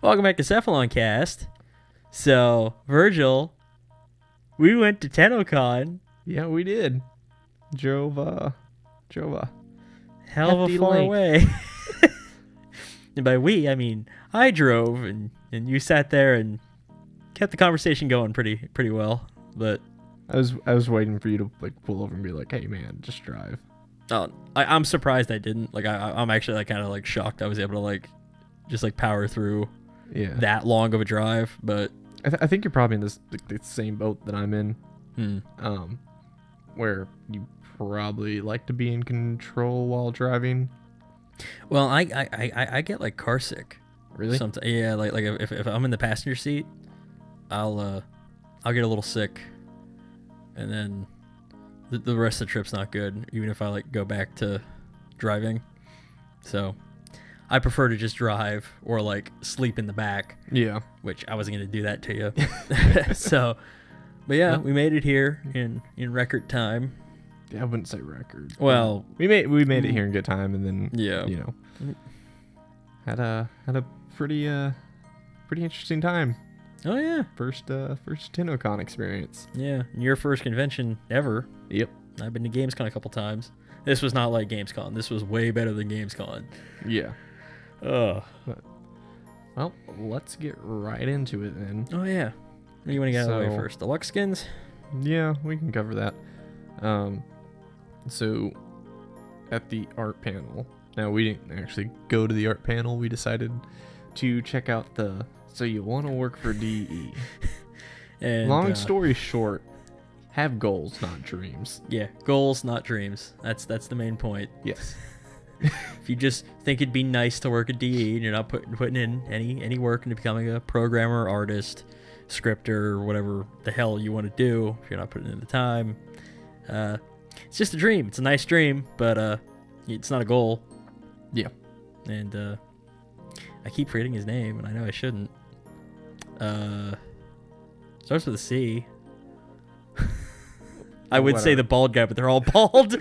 Welcome back to Cephalon Cast. So, Virgil, we went to Tennocon. Yeah, we did. Drove a Hell of a hefty far length. away. And by we, I mean I drove, and you sat there and kept the conversation going pretty well. But I was waiting for you to like pull over and be like, "Hey, man, just drive." I'm surprised I didn't. Like I'm actually like kind of like shocked I was able to like just like power through Yeah, that long of a drive. But I think you're probably in the same boat that I'm in. Where you probably like to be in control while driving. well, I get like car sick. Really? Sometimes, yeah. Like if I'm in the passenger seat, I'll get a little sick, and then the rest of the trip's not good. Even if I like go back to driving, so I prefer to just drive or like sleep in the back. Yeah. Which I wasn't gonna do that to you. So, but yeah, we made it here in record time. Yeah, I wouldn't say record. Well, we made it here in good time, and then yeah, you know, had a pretty interesting time. Oh yeah, First Tennocon experience. yeah. Your first convention ever. Yep. I've been to Gamescom a couple times. This was not like Gamescom. This was way better than Gamescom. Yeah. Ugh. Well, let's get right into it then. Oh yeah. What do you want to get out of the way So- first? Deluxe skins? Yeah, we can cover that. So at the art panel. Now we didn't actually go to the art panel. We decided to check out the So You Want to Work for DE. And Long story short, have goals, not dreams. Yeah, goals, not dreams. That's the main point. Yes. If you just think it'd be nice to work at DE and you're not putting in any work into becoming a programmer, artist, scripter, whatever the hell you want to do, if you're not putting in the time, it's just a dream. It's a nice dream, but it's not a goal. Yeah. And I keep forgetting his name, and I know I shouldn't. Starts with a C. I would say the bald guy, but they're all bald.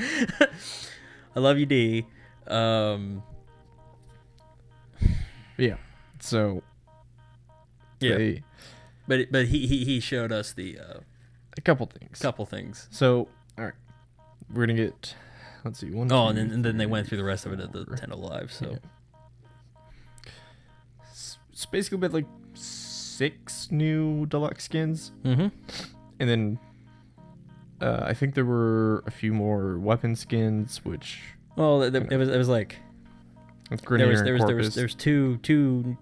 I love you, D. Yeah. So. Yeah. But he showed us the A couple things. couple things. So, all right, we're gonna get. Let's see. One. Oh, two, and then they three, went through the rest of it at the four. 10 Live. So Yeah. It's basically been like 6 new deluxe skins, and then I think there were a few more weapon skins, which well, it was like with Grenadier and Corpus. there's two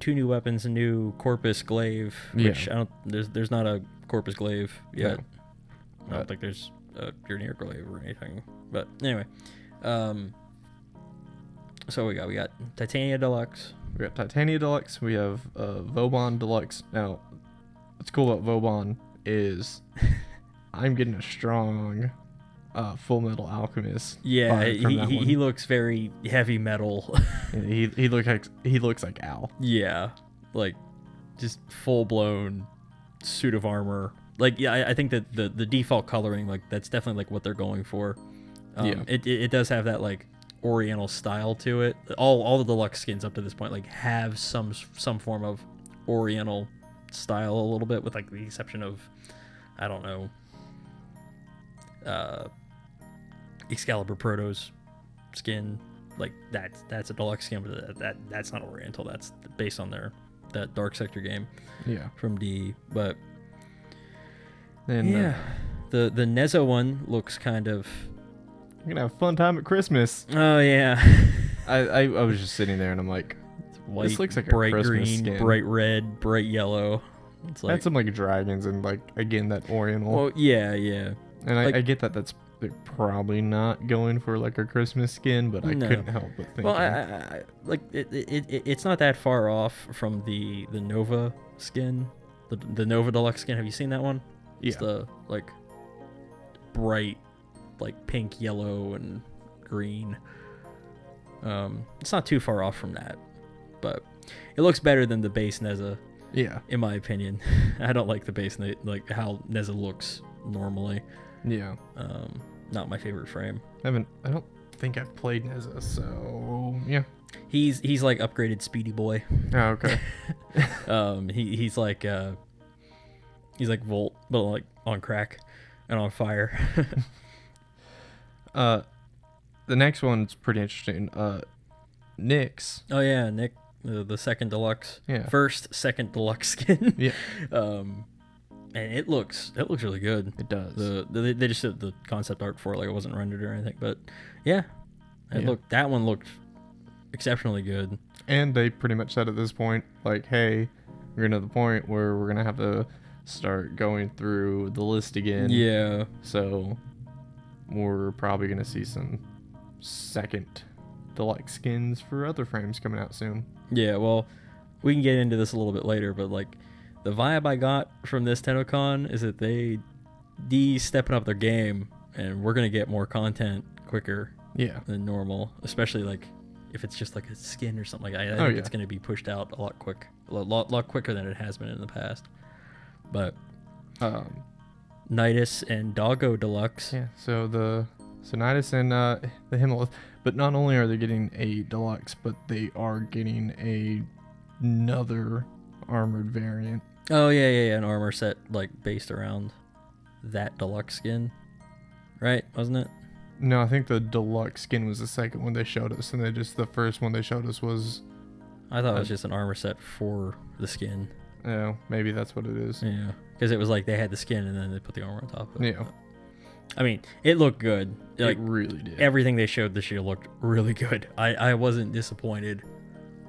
new weapons, a new Corpus glaive, which Yeah. I don't there's not a Corpus glaive yet. I No. don't think there's a Grenadier glaive or anything. But anyway, so we got Titania Deluxe. We got Titania Deluxe. We have Vauban Deluxe. Now, what's cool about Vauban is I'm getting a strong Full Metal Alchemist. Yeah, vibe from that one. he looks very heavy metal. Yeah, he looks like Al. Yeah, like just full blown suit of armor. Like, yeah, I think that the default coloring, like that's definitely like what they're going for. Yeah. It does have that like Oriental style to it. All the deluxe skins up to this point like have some form of Oriental style a little bit, with like the exception of, I don't know, Excalibur Proto's skin. Like that's a deluxe skin, but that's not Oriental. That's based on that Dark Sector game. Yeah. From D. But And yeah, the Nezo one looks kind of. I'm gonna have a fun time at Christmas. Oh yeah. I was just sitting there and I'm like, White, this looks like a bright Christmas green, skin. bright red, bright yellow. It's like, Had some like dragons and like again that Oriental. well, yeah. And like- I get that that's they're probably not going for like a Christmas skin, but I No. couldn't help but think. Well, I like it's not that far off from the Nova skin, the Nova Deluxe skin. Have you seen that one? yeah. It's the like bright, like pink, yellow, and green. It's not too far off from that, but it looks better than the base Neza, Yeah. in my opinion. I don't like the base, like how Neza looks normally. Yeah. Not my favorite frame. I don't think I've played Neza, so yeah. He's like upgraded Speedy Boy. Oh, okay. He's like Volt, but like on crack and on fire. The next one's pretty interesting. Nyx. Oh yeah, Nick, the second deluxe. Yeah. Second deluxe skin. Yeah. And it looks really good. It does. They just did the concept art for it, like it wasn't rendered or anything, but yeah, that one looked exceptionally good. And they pretty much said at this point, like, hey, we're getting to the point where we're gonna have to start going through the list again. Yeah. So we're probably gonna see some second deluxe skins for other frames coming out soon. Yeah, well, we can get into this a little bit later, but like the vibe I got from this Tennocon is that they stepping up their game, and we're gonna get more content quicker than normal, especially like if it's just like a skin or something like that. I think it's gonna be pushed out a lot quicker than it has been in the past. But Nidus and Doggo Deluxe. Yeah, so Nidus and the Himalith, but not only are they getting a deluxe, but they are getting another armored variant. Oh yeah, an armor set like based around that deluxe skin, right? Wasn't it? No, I think the deluxe skin was the second one they showed us, and the first one they showed us was. I thought it was just an armor set for the skin. Yeah, maybe that's what it is. Yeah, because it was like they had the skin and then they put the armor on top of it. Yeah. I mean, it looked good. Like, it really did. Everything they showed this year looked really good. I wasn't disappointed,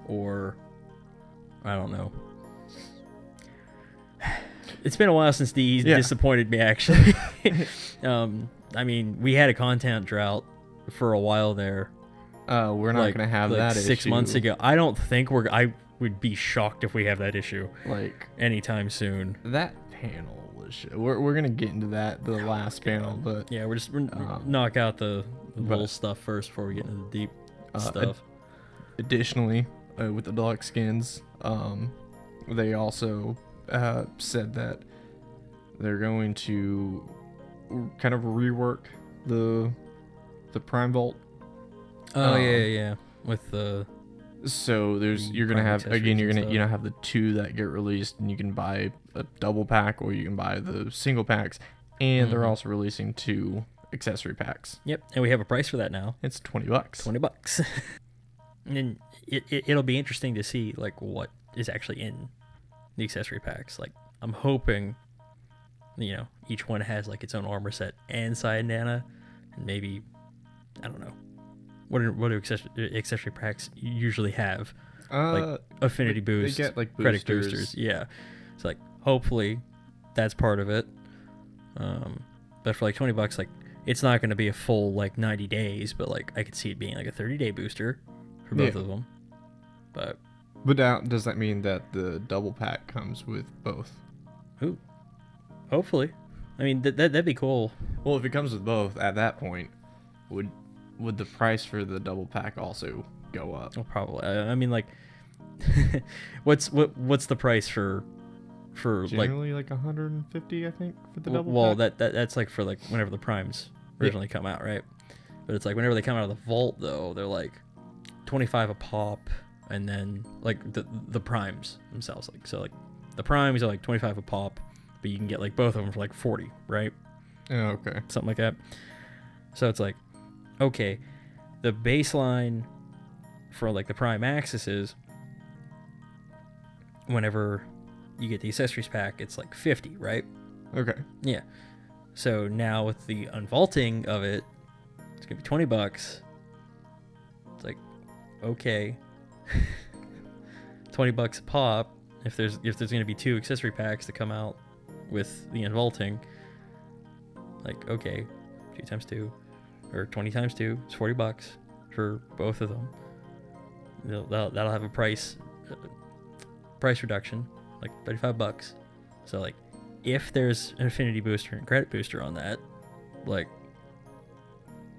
or I don't know. It's been a while since he's disappointed me, actually. I mean, we had a content drought for a while there. We're not going to have that 6 issue. months ago. I don't think I would be shocked if we have that issue like anytime soon. That panel was we're going to get into that, the last panel, but yeah, we're knock out the little stuff first before we get into the deep stuff. Additionally, with the deluxe skins, they also said that they're going to kind of rework the Prime Vault. Oh yeah, with the. So you're gonna have have the two that get released, and you can buy a double pack or you can buy the single packs, and they're also releasing 2 accessory packs. Yep, and we have a price for that now. It's $20. $20. And it'll be interesting to see like what is actually in the accessory packs. Like I'm hoping, each one has like its own armor set and side nana, and maybe I don't know. What do accessory packs usually have? Like affinity boost, they get like credit boosters. Yeah, it's like hopefully that's part of it. But for like $20, like it's not going to be a full like 90 days, but like I could see it being like a 30-day booster for both of them. But now, does that mean that the double pack comes with both? Ooh, hopefully. I mean that'd be cool. Well, if it comes with both, at that point, would the price for the double pack also go up? Well, probably. I mean, like, what's the price for generally like 150, I think, for the double pack? Well, that's like for like whenever the primes originally come out, right? But it's like whenever they come out of the vault, though, they're like 25 a pop, and then like the primes themselves, like so like the primes are like 25 a pop, but you can get like both of them for like 40, right? Oh, okay, something like that. So it's like. Okay, the baseline for like the Prime Accesses, whenever you get the accessories pack, it's like 50, right? Okay. Yeah. So now with the unvaulting of it, it's gonna be $20. It's like, okay, $20 a pop. If there's gonna be 2 accessory packs to come out with the unvaulting, like okay, 2 times 2. Or 20 times 2, it's $40 for both of them. That'll have a price reduction, like $35. So like, if there's an affinity booster and credit booster on that, like,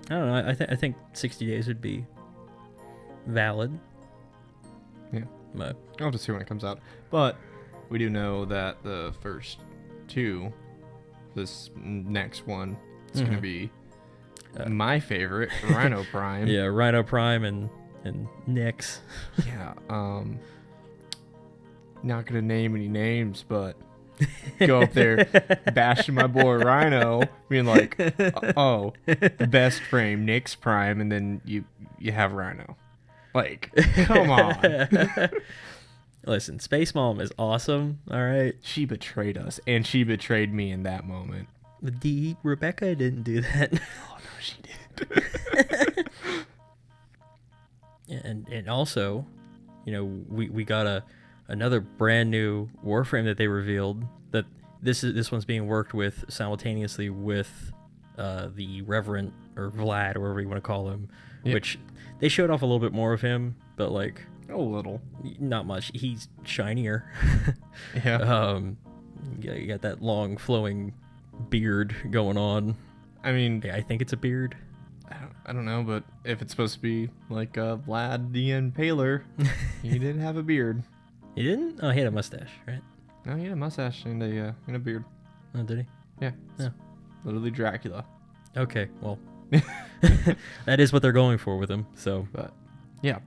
I don't know. I think 60 days would be valid. Yeah, but I'll have to see when it comes out. But we do know that the first 2, this next one, is going to be. My favorite, Rhino Prime. Yeah, Rhino Prime and and Nyx. Yeah. Not gonna name any names, but go up there bashing my boy Rhino, being like, oh, the best frame, Nyx Prime, and then you have Rhino. Like, come on. Listen, Space Mom is awesome, all right? She betrayed us, and she betrayed me in that moment. Rebecca didn't do that. Oh, no, she did. and also, you know, we got another brand new Warframe that they revealed, that this one's being worked with simultaneously with the Reverend, or Vlad, or whatever you want to call him, which they showed off a little bit more of him, but like a little, not much. He's shinier. Yeah. You got that long flowing beard going on. I mean, I think it's a beard. I don't know, but if it's supposed to be like Vlad the Impaler, he did have a beard. He didn't? Oh, he had a mustache, right? No, he had a mustache and a beard. Oh, did he? Yeah. Yeah. Literally Dracula. Okay, well, that is what they're going for with him. So, but yeah.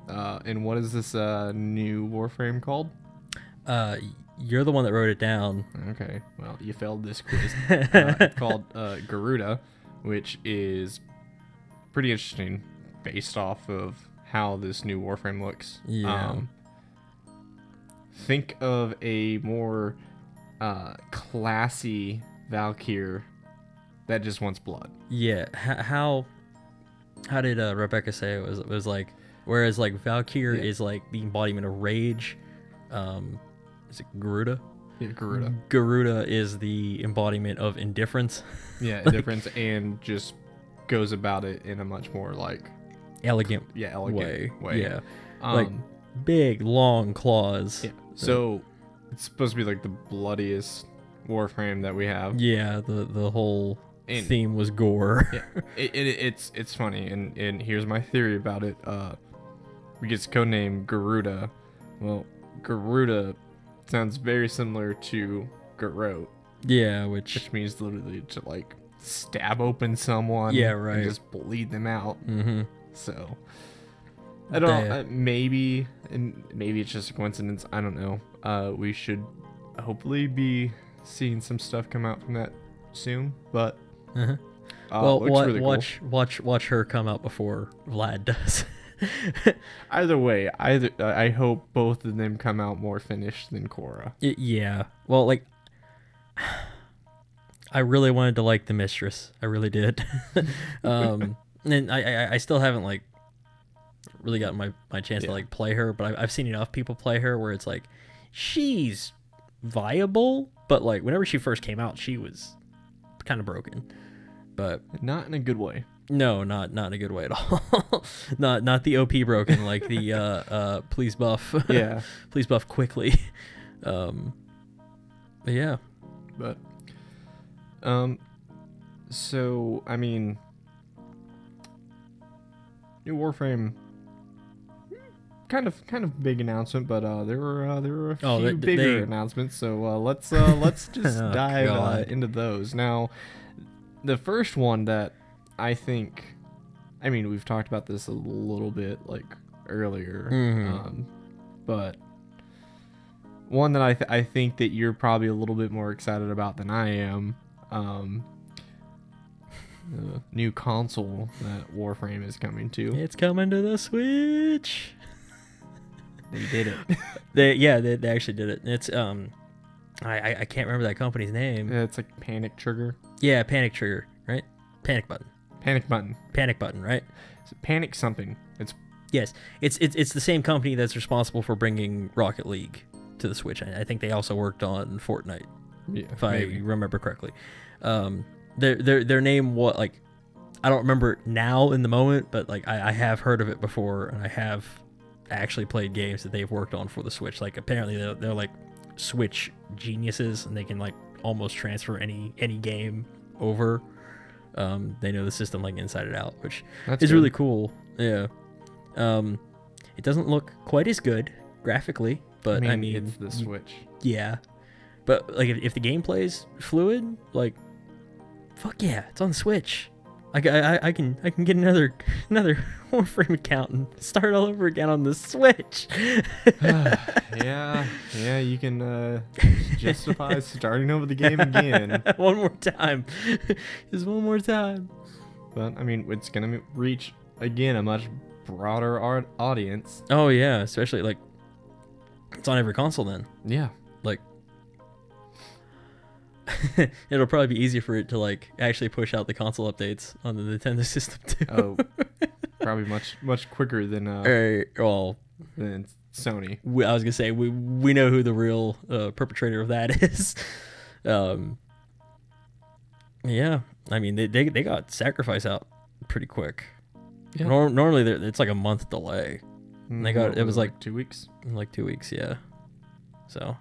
And what is this new Warframe called? You're the one that wrote it down. Okay. Well, you failed this quiz. It's called Garuda, which is pretty interesting based off of how this new Warframe looks. Yeah. Think of a more classy Valkyr that just wants blood. Yeah. How did Rebecca say it was? It was like, whereas like Valkyr is like the embodiment of rage. Is it Garuda? Yeah, Garuda. Garuda is the embodiment of indifference. Yeah, indifference, and just goes about it in a much more like elegant way. Yeah. Like big long claws. Yeah. So it's supposed to be like the bloodiest Warframe that we have. Yeah, the whole theme was gore. Yeah. It's funny, and here's my theory about it. We get its codename Garuda. Well, Garuda sounds very similar to Garrote. Yeah, which means literally to like stab open someone. Yeah, right. And just bleed them out. Mm-hmm. So I don't. Maybe it's just a coincidence. I don't know. We should hopefully be seeing some stuff come out from that soon. But well, really watch her come out before Vlad does. Either way, I hope both of them come out more finished than Korra. Yeah. Well, like, I really wanted to like the Mistress. I really did. And I still haven't like really gotten my chance to like play her, but I've seen enough people play her where it's like she's viable, but like whenever she first came out, she was kind of broken. But not in a good way. No, not in a good way at all. not the OP broken, like the please buff. Yeah. Please buff quickly. Yeah. But so I mean, new Warframe, kind of big announcement, but there were a few bigger announcements. So let's just dive into those. Now, the first one that I think, I mean, we've talked about this a little bit like earlier, but one that I think that you're probably a little bit more excited about than I am, the new console that Warframe is coming to. It's coming to the Switch. They did it. They actually did it. It's I can't remember that company's name. Yeah, it's like Panic Trigger. Yeah, Panic Trigger, right? Panic Button. Panic Button, right? It's Panic something. It's the same company that's responsible for bringing Rocket League to the Switch. I think they also worked on Fortnite, if I remember correctly. Their name, what, like, I don't remember now in the moment, but like I have heard of it before, and I have actually played games that they've worked on for the Switch. Like apparently they're like Switch geniuses, and they can like almost transfer any game over. They know the system like inside and out, which is really cool. Yeah. It doesn't look quite as good graphically, but I mean it's the Switch. Yeah. But like if the gameplay's fluid, like fuck yeah, it's on the Switch. I can get another Warframe account and start all over again on the Switch. Yeah, you can justify starting over the game again. One more time. Just one more time. But, I mean, it's going to reach, again, a much broader audience. Oh, yeah, especially, like, it's on every console then. Yeah. Like, it'll probably be easier for it to, like, actually push out the console updates on the Nintendo system, too. Oh, probably much quicker than than Sony. I was gonna say we know who the real perpetrator of that is. Yeah, I mean they got Sacrifice out pretty quick. Yeah. Normally it's like a month delay. And they got it was like 2 weeks. Like 2 weeks, yeah. So,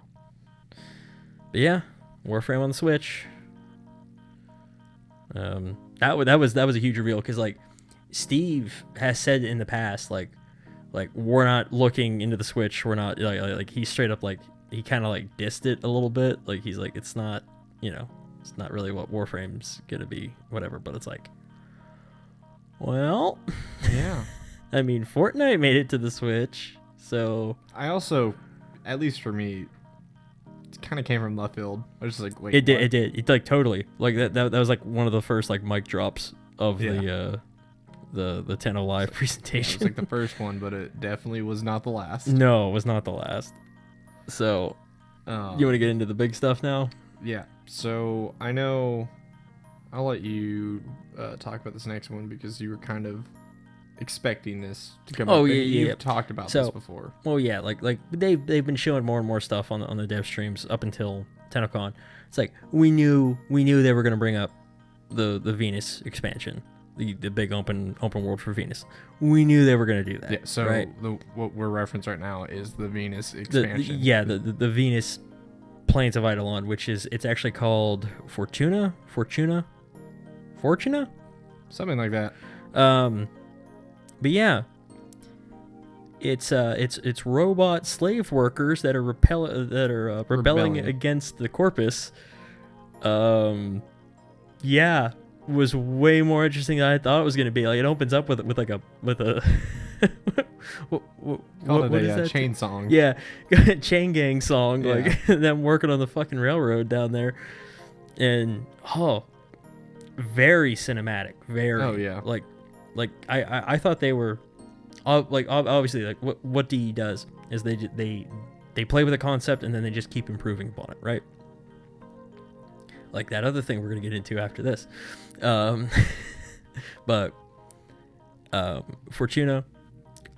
but yeah, Warframe on the Switch. That was a huge reveal because like Steve has said in the past like we're not looking into the Switch. We're not like he straight up like he kind of like dissed it a little bit. Like he's like it's not it's not really what Warframe's gonna be, whatever. But it's like, well, yeah. I mean, Fortnite made it to the Switch, so I also, at least for me, it kind of came from left field. I was just like, wait, it did. It like totally like that was like one of the first like mic drops of the Tenno Live presentation. It was like the first one, but it definitely was not the last. No, it was not the last. So, you want to get into the big stuff now? Yeah. So I know I'll let you talk about this next one because you were kind of expecting this to come up. Oh, yeah, You've talked about this before. Well, yeah, like they've been showing more and more stuff on the dev streams up until Tennocon. It's like we knew they were going to bring up the Venus expansion, the big open world for Venus. We knew they were going to do that. Yeah. So right? what we're referencing right now is the Venus expansion. The Venus Plains of Eidolon, which it's actually called Fortuna, something like that. But yeah, it's robot slave workers that are rebelling against the Corpus. Yeah, was way more interesting than I thought it was going to be. Like it opens up with a what is that? Chain song. Yeah, chain gang song. Yeah. Like them working on the fucking railroad down there, and very cinematic. Very. Oh yeah. Like I thought they were, like obviously like what DE does is they play with a concept and then they just keep improving upon it, right? Like that other thing we're gonna get into after this, but Fortuna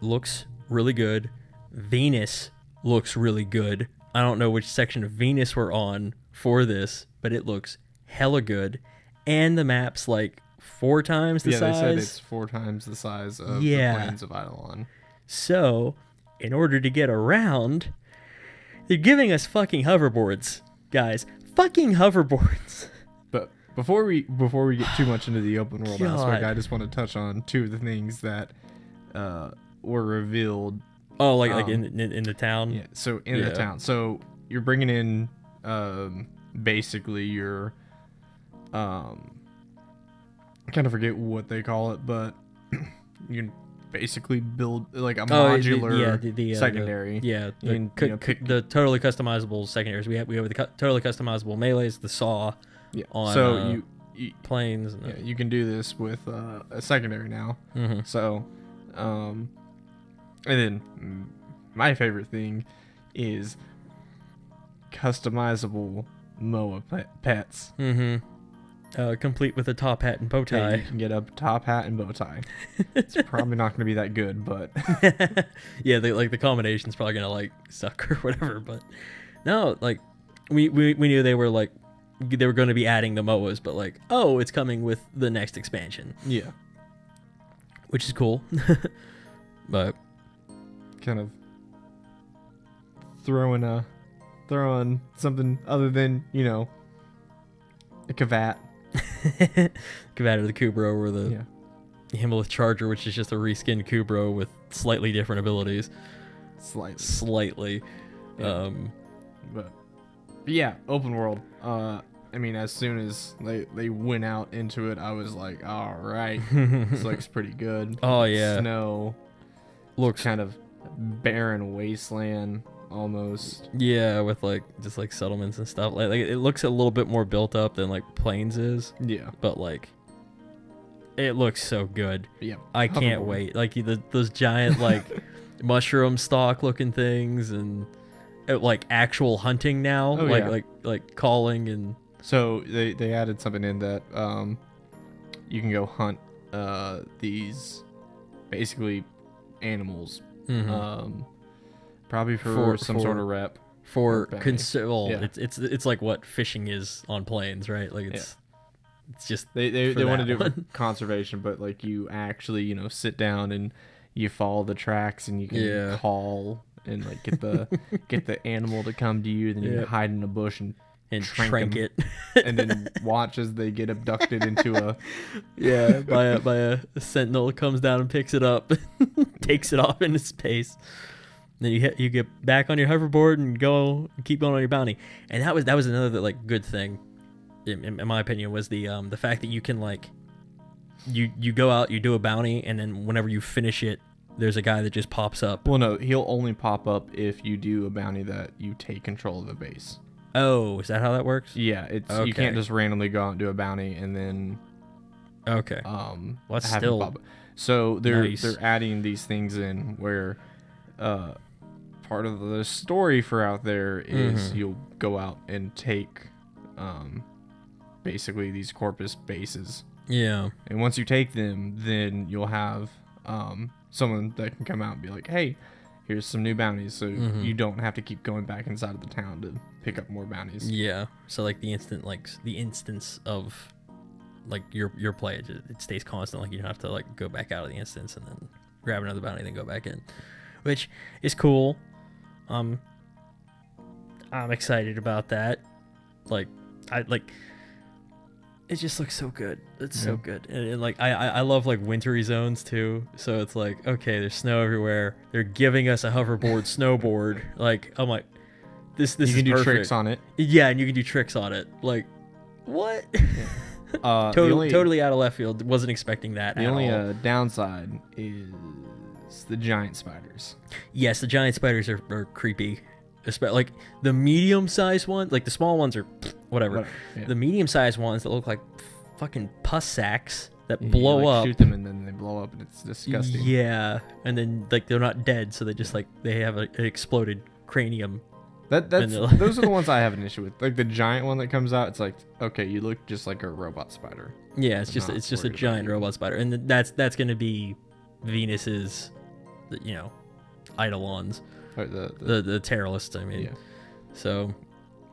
looks really good. Venus looks really good. I don't know which section of Venus we're on for this, but it looks hella good, and the map's like 4 times the size. Yeah, they said it's 4 times the size of the Plains of Eidolon. So, in order to get around, they're giving us fucking hoverboards, guys. Fucking hoverboards. But before we get too much into the open world aspect, I just want to touch on 2 of the things that were revealed. Oh, like in the town. Yeah. So in the town. So you're bringing in basically your I kind of forget what they call it, but you can basically build like a modular secondary. The totally customizable secondaries. We have the totally customizable melees, the saw. Yeah. On, so you planes. Yeah, you can do this with a secondary now. Mm-hmm. So, and then my favorite thing is customizable MOA pets. Mm-hmm. Complete with a top hat and bow tie. Yeah, you can get a top hat and bow tie. It's probably not going to be that good, but yeah, the combination's probably going to like suck or whatever. But no, like we knew they were going to be adding the MOAs, but like it's coming with the next expansion. Yeah, which is cool. But kind of throwing something other than a Kavat. Kavat or the Kubro or the Himmelith Charger, which is just a reskinned Kubro with slightly different abilities. Slightly. Yeah. But yeah, open world. And I mean, as soon as they went out into it, I was like, all right, this looks pretty good. Oh yeah, snow looks kind of barren wasteland almost. Yeah, with like just like settlements and stuff. Like it looks a little bit more built up than like Plains is. Yeah, but like it looks so good. Yeah, I can't wait. Like those giant like mushroom stalk looking things and like actual hunting now. Like calling and. So they added something in that you can go hunt these basically animals, probably for some sort of rep. It's like what fishing is on Plains, right? Like it's just they want to do it for conservation, but like you actually sit down and you follow the tracks and you can call and like get the animal to come to you. Then you hide in a bush and trank it and then watch as they get abducted into a by a sentinel comes down and picks it up takes it off into space. Then you get back on your hoverboard and keep going on your bounty. And that was another like good thing in my opinion, was the fact that you can like you go out, you do a bounty, and then whenever you finish it, there's a guy that just pops up. Well, no, he'll only pop up if you do a bounty that you take control of the base. Oh, is that how that works? Yeah, you can't just randomly go out and do a bounty and then that's still pop up. So they're nice. adding these things in where part of the story for out there is you'll go out and take basically these corpus bases. Yeah. And once you take them, then you'll have someone that can come out and be like, hey, here's some new bounties, so you don't have to keep going back inside of the town to pick up more bounties. Yeah. So like the instance of like your play, it stays constant. Like you don't have to like go back out of the instance and then grab another bounty and then go back in, which is cool. I'm excited about that. Like it just looks so good. It's so good. And like I love like wintry zones too. So it's like, okay, there's snow everywhere. They're giving us a hoverboard, snowboard. Like, I'm like, this is perfect. You can do tricks on it. Yeah, and you can do tricks on it. Like, what? Yeah. Totally out of left field. Wasn't expecting that. The only downside is the giant spiders. Yes, the giant spiders are creepy. Like the medium-sized ones, like the small ones are whatever. Yeah. The medium-sized ones that look like fucking pus sacks that blow up. Shoot them and then they blow up and it's disgusting. Yeah, and then like they're not dead, so they just like they have an exploded cranium. Those are the ones I have an issue with. Like the giant one that comes out, it's like, okay, you look just like a robot spider. Yeah, it's just a giant robot spider, and that's gonna be Venus's, eidolons. Or the Terralists, I mean. Yeah. So,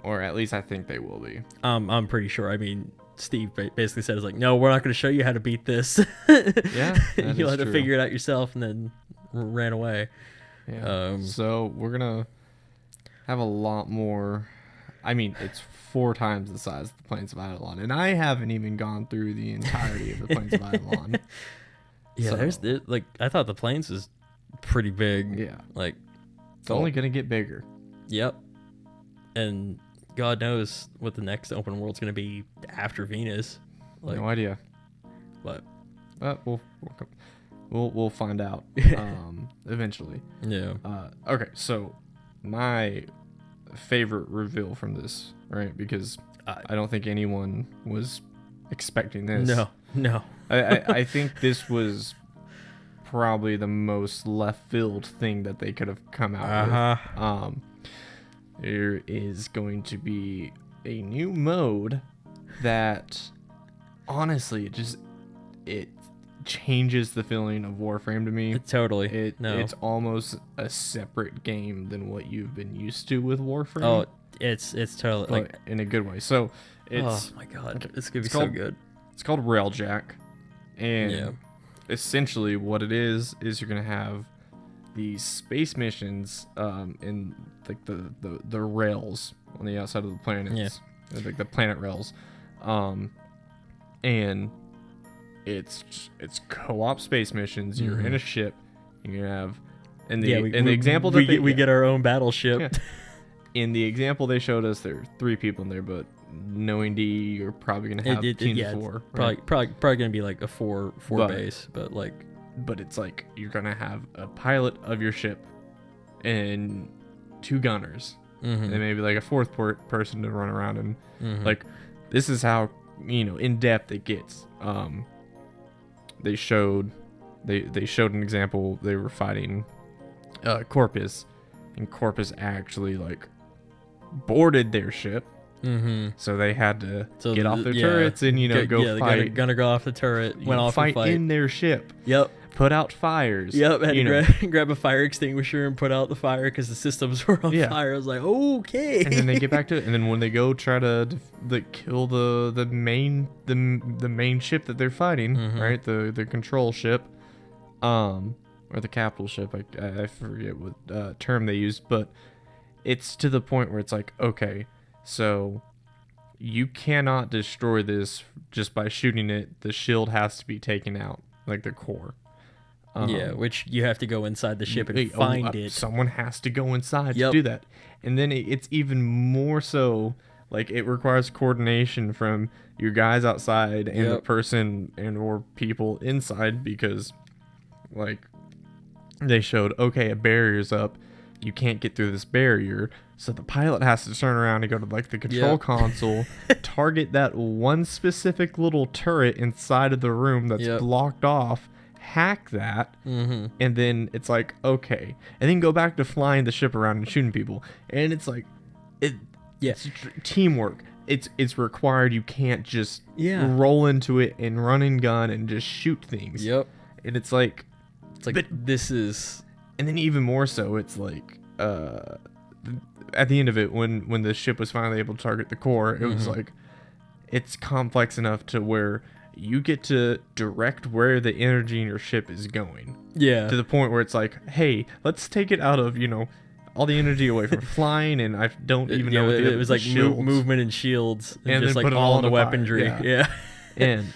or at least I think they will be. I'm pretty sure. I mean, Steve basically said, "Like, no, we're not going to show you how to beat this. Yeah, you'll have to figure it out yourself," and then ran away. Yeah. So we're gonna have a lot more. I mean, it's 4 times the size of the Plains of Eidolon, and I haven't even gone through the entirety of the Plains of Eidolon. Yeah, so, there's like I thought the Plains was pretty big. Yeah, like. It's only going to get bigger. Yep. And God knows what the next open world's going to be after Venus. Like, no idea. But we'll find out eventually. Yeah. Okay, so my favorite reveal from this, right? Because I don't think anyone was expecting this. No. I think this was probably the most left field thing that they could have come out with. There is going to be a new mode that honestly it changes the feeling of Warframe to me. Totally. It's almost a separate game than what you've been used to with Warframe. Oh, it's totally like in a good way. So it's oh my god, it's gonna be so good. It's called Railjack, and essentially what it is you're gonna have these space missions in like the rails on the outside of the planets, like the planet rails, and it's co-op space missions. You're in a ship, you're gonna have the example that we get our own battleship. in the example they showed us, there are 3 people in there, but knowing D, you're probably gonna have teams of 4. Probably gonna be like a four base, but like. But it's like you're gonna have a pilot of your ship and 2 gunners, and maybe like a 4th person to run around, and like this is how in depth it gets. They showed an example. They were fighting Corpus, and Corpus actually like boarded their ship. So they had to get off their turrets and go fight. Gonna go off the turret. Went off fight and fight in their ship. Yep. Put out fires. Yep. Had to grab a fire extinguisher and put out the fire because the systems were on fire. I was like, okay. And then they get back to it, and then when they go try to kill the main ship that they're fighting, right? The control ship, or the capital ship. I forget what term they used, but it's to the point where it's like, okay, so you cannot destroy this just by shooting it. The shield has to be taken out, like the core. Which you have to go inside the ship and find it. Someone has to go inside to do that. And then it's even more so, like, it requires coordination from your guys outside and the person and or people inside, because, like, they showed, okay, a barrier's up. You can't get through this barrier. So the pilot has to turn around and go to, like, the control console, target that one specific little turret inside of the room that's blocked off, hack that, and then it's like, okay, and then go back to flying the ship around and shooting people. And it's like, it's teamwork. It's required. You can't just roll into it and run and gun and just shoot things. And it's like but this is, and then even more so, it's like at the end of it, when the ship was finally able to target the core, it was like, it's complex enough to where you get to direct where the energy in your ship is going. To the point where it's like, hey, let's take it out of, all the energy away from flying, and I don't even know what it was like movement and shields, and just like all in the weaponry. And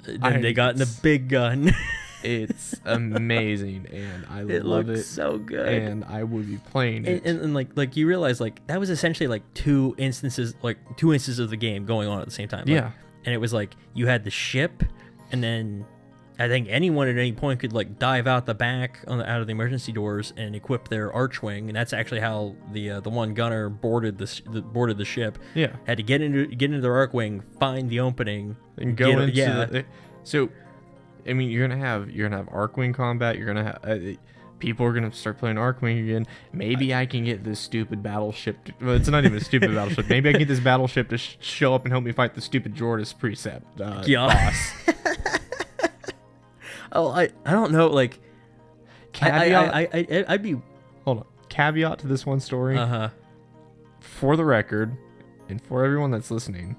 then they got in the big gun. It's amazing, and I love it. So good, and I would be playing it. And like you realize, like, that was essentially like two instances of the game going on at the same time. Like, and it was like you had the ship, and then I think anyone at any point could like dive out the back out of the emergency doors and equip their archwing, and that's actually how the one gunner boarded the ship. Had to get into their archwing, find the opening, and go into so. I mean, you're gonna have Archwing combat. You're gonna have people are gonna start playing Archwing again. Maybe I can get this stupid battleship. Well, it's not even a stupid battleship. Maybe I can get this battleship to show up and help me fight the stupid Jordas precept boss. I don't know. Like, caveat. I'd be. Hold on. Caveat to this one story. For the record, and for everyone that's listening.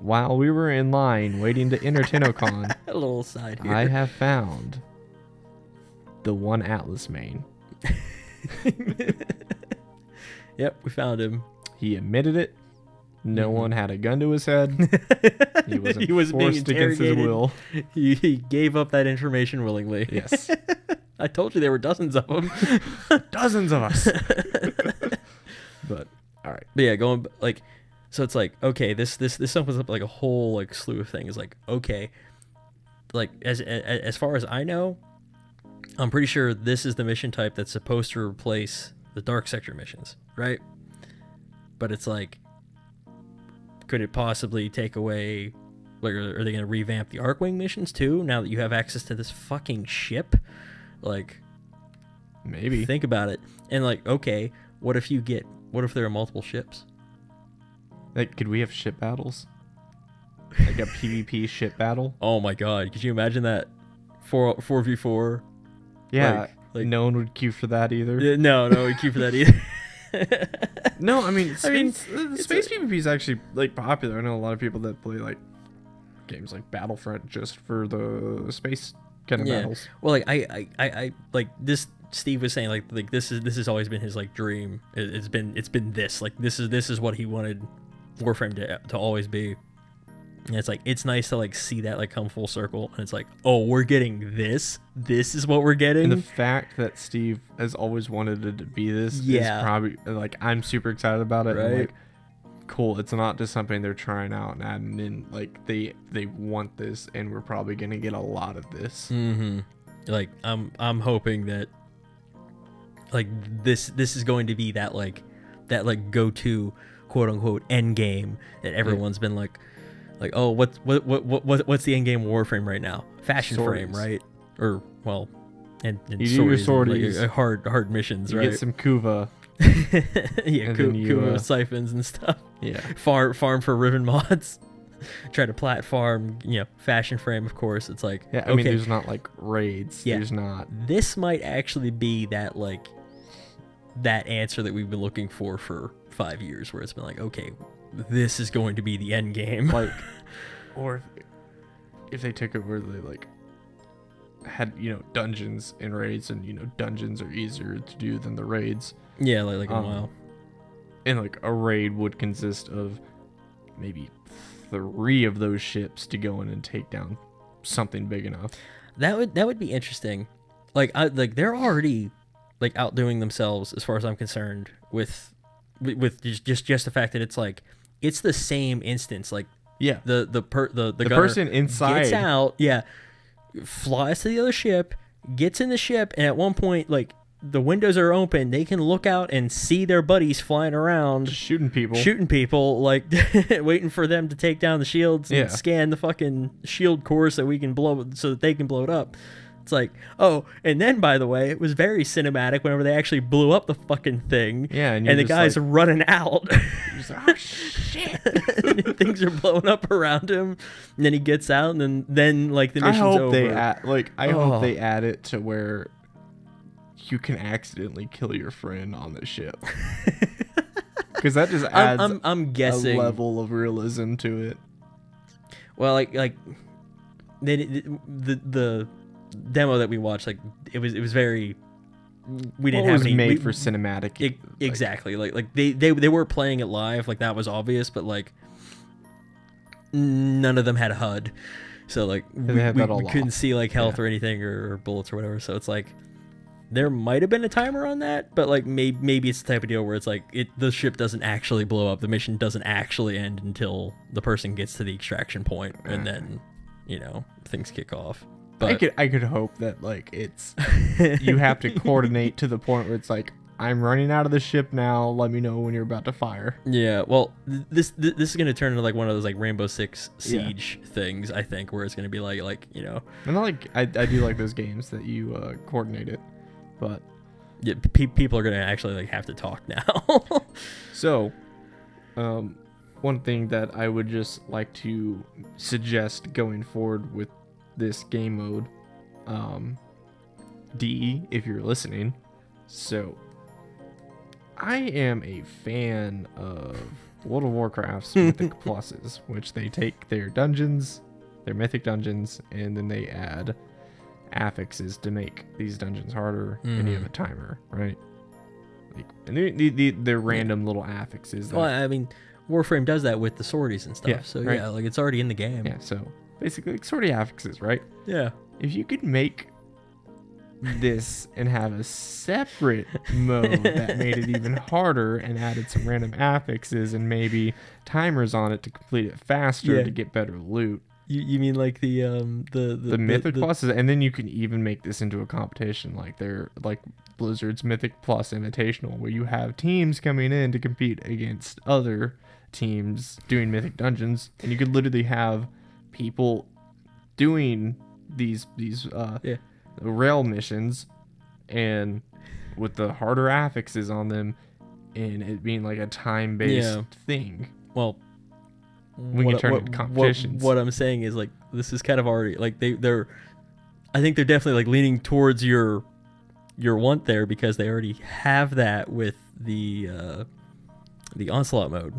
While we were in line waiting to enter Tennocon, a little side here, I have found the one Atlas main. Yep, we found him. He admitted it. No one had a gun to his head. He was forced against his will. He gave up that information willingly. Yes. I told you there were dozens of them. Dozens of us. But all right. But yeah, going like. So it's like, okay, this opens up like a whole like slew of things. Like, okay, like as far as I know, I'm pretty sure this is the mission type that's supposed to replace the Dark Sector missions, right? But it's like, could it possibly take away? Like, are they going to revamp the Archwing missions too? Now that you have access to this fucking ship, like, maybe think about it. And like, okay, what if there are multiple ships? Like, could we have ship battles? Like a PvP ship battle? Oh my god, could you imagine that? 4v4? Yeah, like no one would queue for that either. No one would queue for that either. No, I mean, space PvP is actually like popular. I know a lot of people that play like games like Battlefront just for the space kind of battles. Well, like I like this. Steve was saying like this has always been his like dream. It's been this, like this is what he wanted Warframe to always be. And it's like, it's nice to like see that like come full circle, and it's like, oh, we're getting this. This is what we're getting. And the fact that Steve has always wanted it to be this is probably like, I'm super excited about it. Right. And like, cool. It's not just something they're trying out and adding in. Like they want this, and we're probably gonna get a lot of this. Mm-hmm. Like I'm hoping that like this is going to be that go-to quote unquote end game that everyone's been like, oh, what's the end game Warframe right now? Fashion Sorties. frame, right? Or well, and you do your sorties, like, hard missions, you right? get some Kuva. Yeah, Kuva siphons and stuff. Yeah, farm for ribbon mods. Try to platform, fashion frame. Of course, it's like, yeah. I mean, there's not like raids. Yeah. There's not. This might actually be that like that answer that we've been looking for 5 years, where it's been like, okay, this is going to be the end game. Like, or if they took it where they like had dungeons and raids, and dungeons are easier to do than the raids. Yeah, like a while. And like a raid would consist of maybe 3 of those ships to go in and take down something big enough. That would be interesting. Like they're already like outdoing themselves as far as I'm concerned with just the fact that it's like it's the same instance. Like yeah, the person inside gets out, flies to the other ship, gets in the ship, and at one point like the windows are open, they can look out and see their buddies flying around, just shooting people, like waiting for them to take down the shields and scan the fucking shield core so we can so that they can blow it up. It's like, oh, and then by the way, it was very cinematic whenever they actually blew up the fucking thing. Yeah, and the guy's like, running out. You're just like, oh shit! Things are blowing up around him, and then he gets out, and then like the mission's over. I hope they add it to where you can accidentally kill your friend on the ship, because that just adds I'm guessing a level of realism to it. Well, like the demo that we watched, like it was very, we didn't have any. It was made for cinematic. Exactly. Like they were playing it live, like that was obvious, but like none of them had a HUD, so like we couldn't see like health or anything or bullets or whatever. So it's like there might have been a timer on that, but like maybe it's the type of deal where it's like the ship doesn't actually blow up, the mission doesn't actually end until the person gets to the extraction point, and then things kick off. But I could hope that like it's you have to coordinate to the point where it's like, I'm running out of the ship now, let me know when you're about to fire. Yeah, well, this is going to turn into like one of those like Rainbow Six Siege things, I think, where it's going to be like And I do like those games that you coordinate it, but yeah, people are going to actually like have to talk now. So, one thing that I would just like to suggest going forward with this game mode, DE, if you're listening. So, I am a fan of World of Warcraft's Mythic Pluses, which they take their dungeons, their Mythic dungeons, and then they add affixes to make these dungeons harder, and you have a timer, right? Like, and they're random little affixes. Well, I mean, Warframe does that with the sorties and stuff, right. Like it's already in the game. Yeah, so basically like sortie affixes, right? Yeah. If you could make this and have a separate mode that made it even harder and added some random affixes and maybe timers on it to complete it faster to get better loot. You mean like the Mythic Pluses, and then you can even make this into a competition, like they're like Blizzard's Mythic Plus Invitational, where you have teams coming in to compete against other teams doing Mythic Dungeons, and you could literally have people doing these rail missions and with the harder affixes on them, and it being like a time-based thing. Well, we can turn it into competitions. What I'm saying is like this is kind of already like they're I think they're definitely like leaning towards your want there, because they already have that with the Onslaught mode.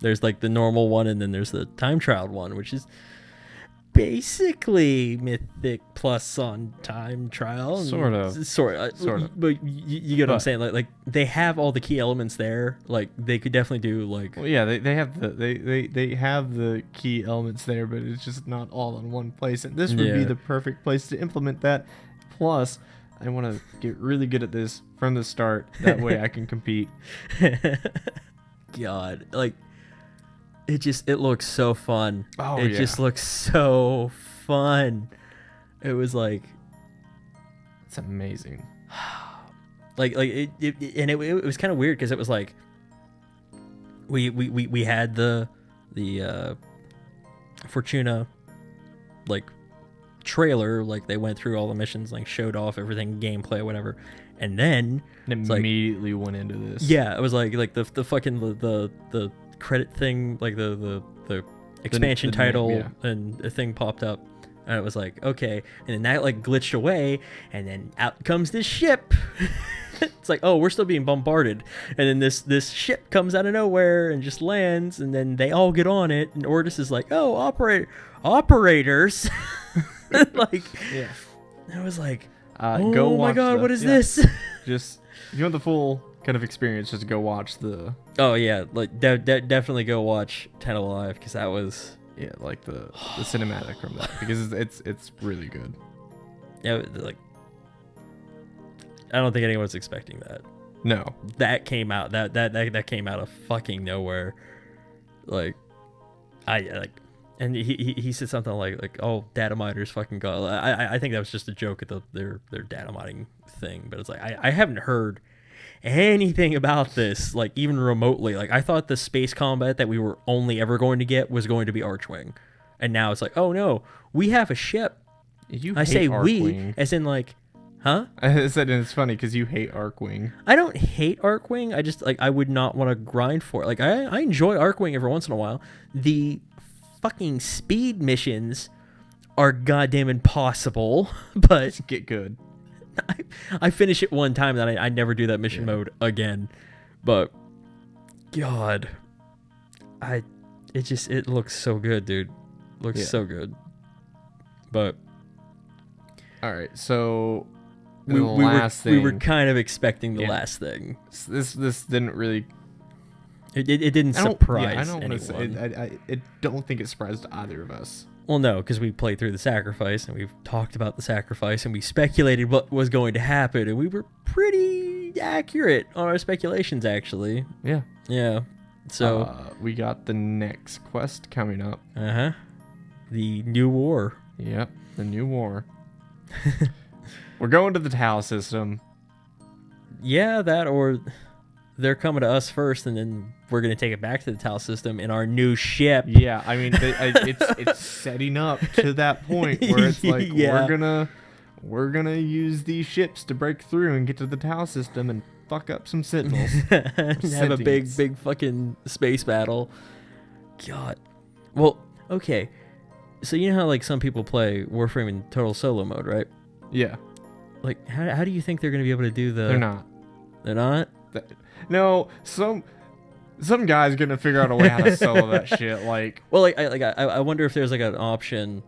There's like the normal one, and then there's the time trial one, which is basically Mythic Plus on time trial. Sort of. But you get what I'm saying. Like they have all the key elements there. Like they could definitely do like. Well, yeah, they have they have the key elements there, but it's just not all in one place. And this would be the perfect place to implement that. Plus, I want to get really good at this from the start. That way, I can compete. God, like. It looks so fun. Oh, it just looks so fun. It was like, it's amazing. Like it was kind of weird because it was like, we had the Fortuna like trailer, like they went through all the missions, like showed off everything, gameplay, whatever, and then immediately went into this. Yeah, it was like the fucking the credit thing, like the expansion title and a thing popped up, and it was like, okay, and then that like glitched away, and then out comes this ship. It's like, oh, we're still being bombarded, and then this ship comes out of nowhere and just lands, and then they all get on it, and Ordis is like, oh, operators. Like, yeah, I was like, oh go my god, what is this? Just if you want the full kind of experience, just go watch the. Oh yeah, like definitely go watch 10 Alive, because that was like the cinematic from that, because it's really good. Yeah, like I don't think anyone's expecting that. No, that came out that came out of fucking nowhere. Like and he said something like oh, data miners fucking go. I think that was just a joke at their data mining thing, but it's like I haven't heard anything about this, like even remotely. Like I thought the space combat that we were only ever going to get was going to be Archwing, and now it's like, oh no, we have a ship. I say Archwing. We as in like, huh? I said, and it's funny because you hate Archwing. I don't hate Archwing. I just like I would not want to grind for it. Like I enjoy Archwing every once in a while. The fucking speed missions are goddamn impossible, but just get good. I finish it one time, then I never do that mission mode again. But God, it looks so good, dude. Looks so good. But all right, so we were kind of expecting the last thing. This didn't really. It didn't surprise I don't want to anyone. say. I don't think it surprised either of us. Well, no, because we played through the sacrifice, and we've talked about the sacrifice, and we speculated what was going to happen, and we were pretty accurate on our speculations, actually. Yeah. Yeah. So we got the next quest coming up. The new war. Yep, the new war. We're going to the Tau system. Yeah, that, or they're coming to us first, and then we're going to take it back to the Tau system in our new ship. Yeah, I mean, it's setting up to that point where it's like, we're gonna use these ships to break through and get to the Tau system and fuck up some Sentinels. Have a big fucking space battle. God. Well, okay. So you know how like some people play Warframe in total solo mode, right? Yeah. Like, how do you think they're going to be able to do the... They're not. They're not? No, some guy's going to figure out a way how to solo that shit. Like, well, I wonder if there's like an option,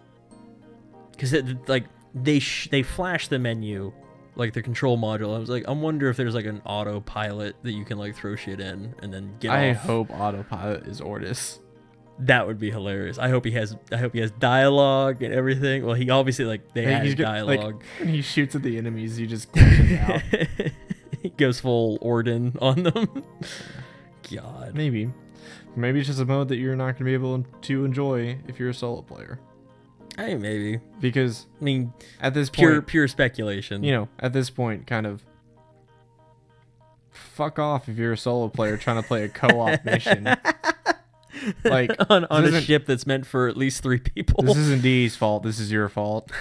because like they flash the menu, like the control module. I was like, I wonder if there's like an autopilot that you can like throw shit in and then get off. I hope autopilot is Ordis. That would be hilarious. I hope he has dialogue and everything. Well, he obviously they have dialogue. Like, when he shoots at the enemies, he just glitches out. He goes full Orden on them. God. Maybe it's just a mode that you're not going to be able to enjoy if you're a solo player. Hey, maybe. Because I mean, at this point, pure speculation. You know, at this point, kind of fuck off if you're a solo player trying to play a co-op mission. Like on a ship that's meant for at least 3 people. This isn't Dee's fault. This is your fault.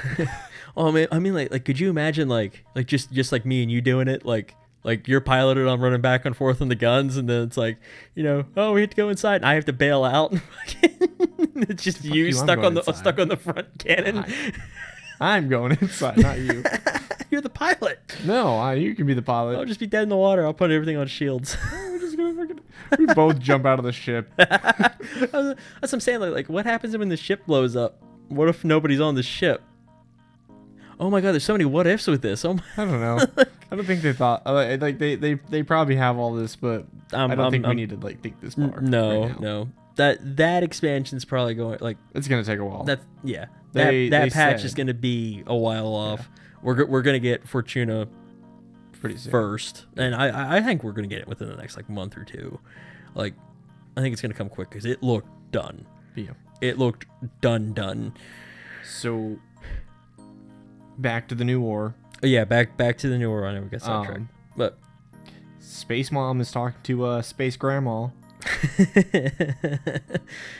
Oh man, I mean, like, could you imagine, like just like me and you doing it, like you're piloted on running back and forth on the guns, and then it's like, you know, oh, we have to go inside, and I have to bail out. It's just you stuck on the front cannon. I'm going inside, not you. You're the pilot. No, you can be the pilot. I'll just be dead in the water. I'll put everything on shields. We both jump out of the ship. That's what I'm saying. Like, what happens when the ship blows up? What if nobody's on the ship? Oh my god, there's so many what ifs with this. Oh my. I don't know. I don't think they thought like they probably have all this, but I don't think we need to like think this far. No, right now. no. That expansion's probably going like it's gonna take a while. That They patch said, is gonna be a while off. Yeah. We're gonna get Fortuna pretty soon first, and I think we're gonna get it within the next like month or two. Like I think it's gonna come quick because it looked done. Yeah. It looked done. So back to the new war. Yeah, back to the new war. I know we got sidetracked, but Space Mom is talking to Space Grandma.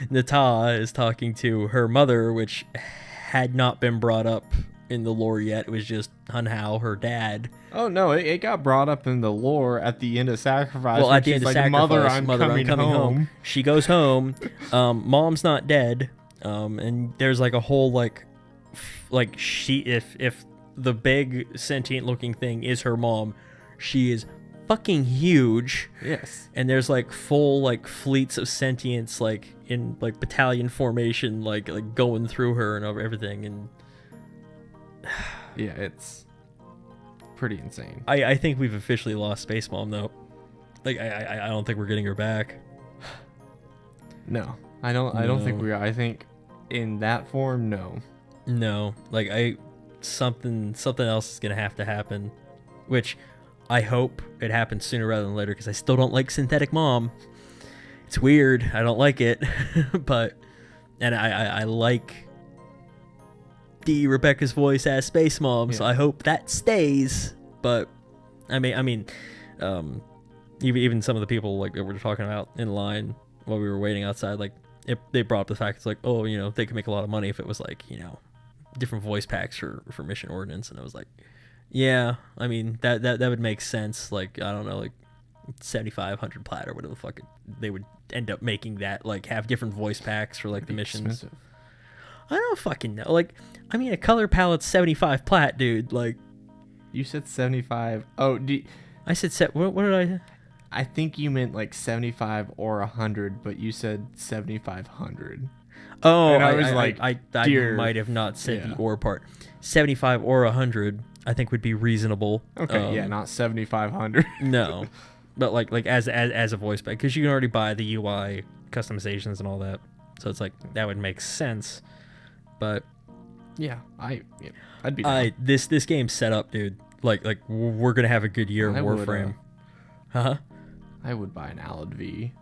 Nata is talking to her mother, which had not been brought up in the lore yet. It was just Hunhao, her dad. Oh no, it got brought up in the lore at the end of Sacrifice. Well, at the end of Sacrifice, Mother, I'm coming home. She goes home. Mom's not dead. And there's like a whole like she if the big sentient looking thing is her mom, she is fucking huge. Yes. And there's like full like fleets of sentients like in like battalion formation like going through her and over everything. And yeah, it's pretty insane. I think we've officially lost Space Mom though. Like I don't think we're getting her back. No, I don't think we are. I think in that form, no. Like something else is gonna have to happen, which I hope it happens sooner rather than later because I still don't like Synthetic Mom. It's weird. I don't like it, but I like Rebecca's voice as Space Mom, so I hope that stays. But I mean, even some of the people like that we're talking about in line while we were waiting outside, like they brought up the fact it's like, oh, they could make a lot of money if it was like different voice packs for Mission Ordnance, and I was like, yeah, I mean that would make sense. Like I don't know, like 7,500 plat or whatever the fuck they would end up making that like have different voice packs for like the missions. Expensive. I don't fucking know. Like, I mean, a color palette's 75 plat, dude. Like, you said 75. Oh, I said what did I? I think you meant like 75 or 100, but you said 7,500. Oh, and I might have not said the or part. 75 or 100, I think would be reasonable. Okay, not 7,500. No, but like as a voice pack, because you can already buy the UI customizations and all that, so it's like that would make sense. But I'd be down. This game's set up, dude. Like we're gonna have a good year of Warframe. I would buy an Alad V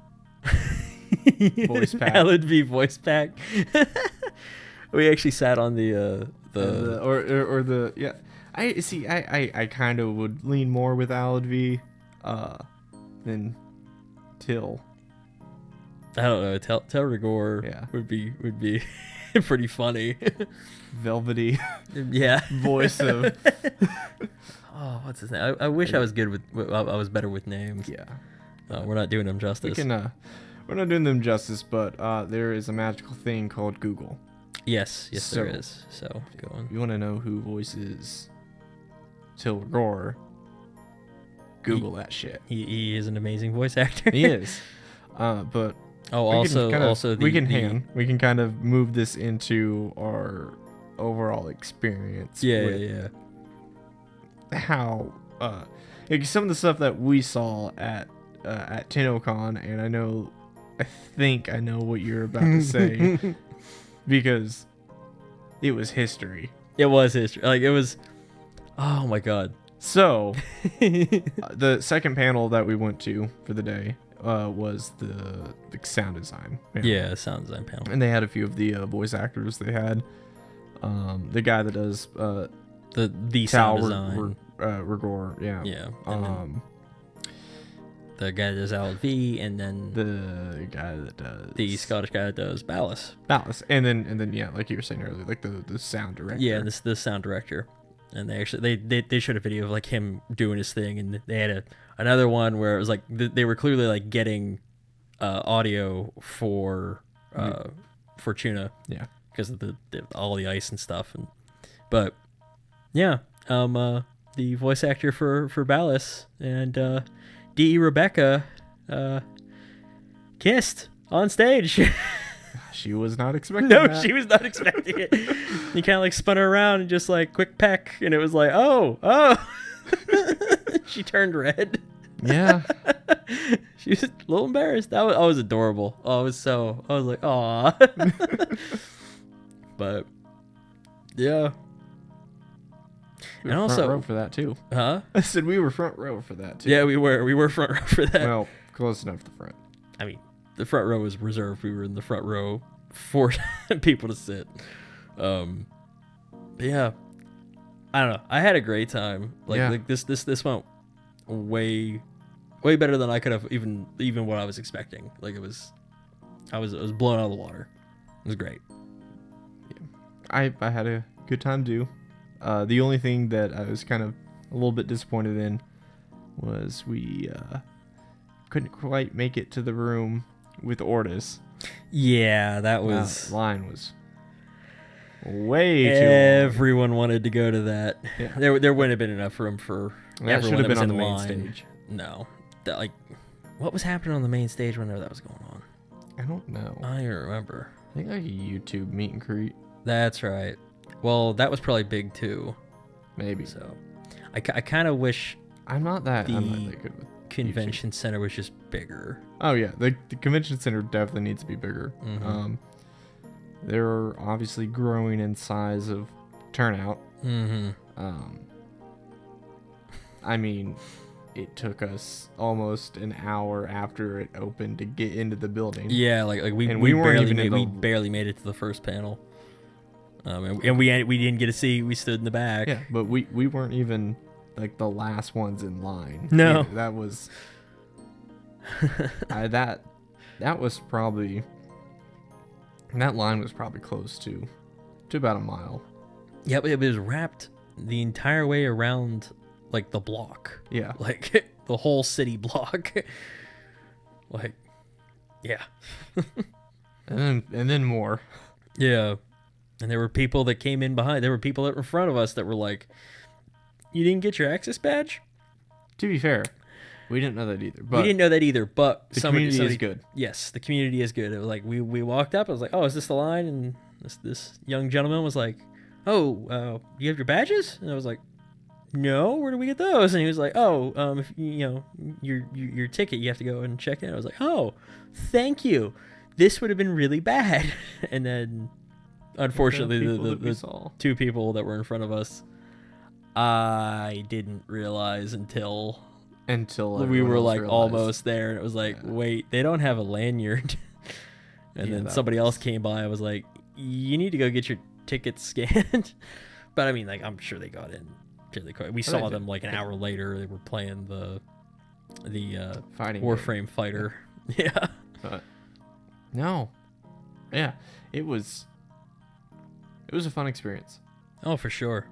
voice pack. Alad V voice pack. We actually sat on the I kind of would lean more with Alad V than Till. I don't know. Tel Rigor would be pretty funny. Velvety voice of oh, what's his name? I wish I was good with I was better with names. We're not doing them justice. We're not doing them justice, but there is a magical thing called Google. Yes, there is. So go on. If you want to know who voices Til Rigor, Google that shit. He is an amazing voice actor. He is. But we can kind of move this into our overall experience. Yeah. How some of the stuff that we saw at Tennocon, and I think I know what you're about to say because it was history. It was history. Like it was. Oh my god. So the second panel that we went to for the day was the sound design panel. Yeah, sound design panel. And they had a few of the voice actors. They had the guy that does the sound design. Rigor, yeah. The guy that does Alad V, and then the guy that does the Scottish guy that does Ballas. And then like you were saying earlier, like the sound director. Yeah, the sound director. And they actually they showed a video of like him doing his thing, and they had another one where it was like they were clearly like getting audio for Fortuna, because of all the ice and stuff, but the voice actor for Ballas and D.E. Rebecca kissed on stage. She was not expecting No, that. she was not expecting it. You kind of like spun her around and just like quick peck, and it was like, oh. She turned red. Yeah. She was a little embarrassed. I was adorable. I was like, aw. But yeah. We were And front also, row for that too. huh? I said we were front row for that too. Yeah, we were front row for that. Well, close enough to front. I mean, the front row was reserved. We were in the front row for people to sit. Yeah, I don't know. I had a great time. Like this went way better than I could have even what I was expecting. Like I was blown out of the water. It was great. I had a good time too. The only thing that I was kind of a little bit disappointed in was we couldn't quite make it to the room with Ortis. Yeah, that was line was way too long. Everyone wanted to go to that. Yeah. There wouldn't have been enough room for That everyone should have that was been on in the main line. stage. No, that like what was happening on the main stage whenever that was going on? I don't know. I don't even remember. I think like a YouTube meet and greet. That's right. Well, that was probably big too. Maybe. So, I kind of wish I'm not that good with convention center was just bigger. Oh yeah, the convention center definitely needs to be bigger. Mm-hmm. They're obviously growing in size of turnout. Mm-hmm. I mean, it took us almost an hour after it opened to get into the building. Yeah, like we barely made it to the first panel. And we didn't get to see. We stood in the back. Yeah, but we weren't even like the last ones in line. No, either. That was that was probably that line was probably close to about a mile. Yep, it was wrapped the entire way around like the block. Yeah, like the whole city block. Like, yeah, and then more. Yeah. And there were people that came in behind. There were people that were in front of us that were like, "You didn't get your access badge?" To be fair, we didn't know that either. But we didn't know that either. But the community is good. Yes, the community is good. It was like we walked up. I was like, "Oh, is this the line?" And this young gentleman was like, "Oh, you have your badges?" And I was like, "No, where do we get those?" And he was like, "Oh, if your ticket, you have to go and check in." I was like, "Oh, thank you. This would have been really bad." And then, unfortunately, the two people that were in front of us, I didn't realize until we were like almost there, and it was like, wait, they don't have a lanyard. And then somebody else came by. I was like, you need to go get your tickets scanned. But I mean, like, I'm sure they got in really quick. We saw them like an hour later. They were playing the fighting Warframe fighter. Yeah. No. Yeah, it was a fun experience. Oh, for sure.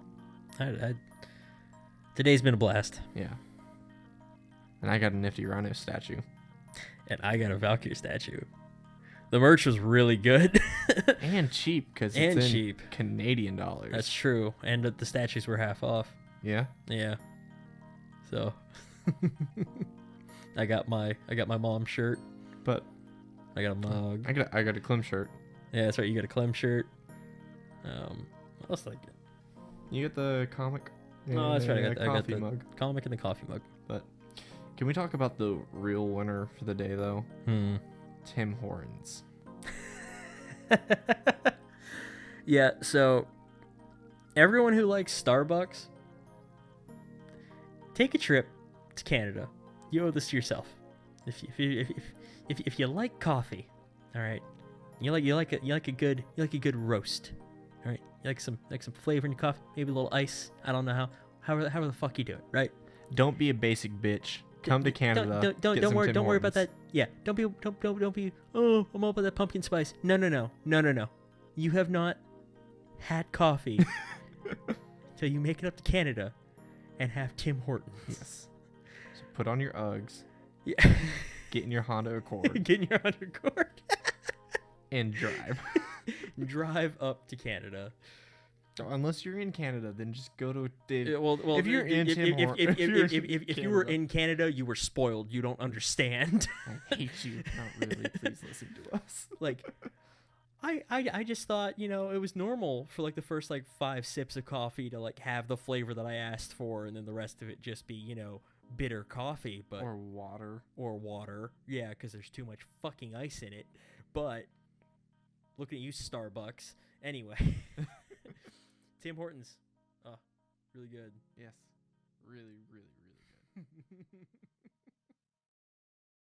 Today's been a blast. Yeah. And I got a nifty Rhino statue. And I got a Valkyrie statue. The merch was really good. And cheap, because it's in Canadian dollars. That's true. And the statues were half off. Yeah? Yeah. So I got my mom's shirt. But I got a mug. I got a Clem shirt. Yeah, that's right. You got a Clem shirt. What else did I get? You get the comic. Oh, that's right. I got the mug. Comic and the coffee mug. But can we talk about the real winner for the day, though? Tim Hortons. Yeah. So everyone who likes Starbucks, take a trip to Canada. You owe this to yourself. If you like coffee, all right, you like a good roast, all right. You like some flavor in your coffee, maybe a little ice. I don't know how the fuck you do it, right? Don't be a basic bitch. Come to Canada. Don't worry about that. Yeah, don't be. Oh, I'm all about that pumpkin spice. No. You have not had coffee till you make it up to Canada and have Tim Hortons. Yes. So put on your Uggs. Yeah. Get in your Honda Accord. Get in your Honda Accord. And drive. Drive up to Canada. Unless you're in Canada, then just go to. Well, if you're in if you were in Canada, you were spoiled. You don't understand. I hate you. Not really. Please listen to us. Like, I just thought, you know, it was normal for like the first like 5 sips of coffee to like have the flavor that I asked for, and then the rest of it just be, you know, bitter coffee, but Or water. or water. Yeah, because there's too much fucking ice in it. But looking at you, Starbucks. Anyway, Tim Hortons, oh, really good. Yes. Really, really, really good.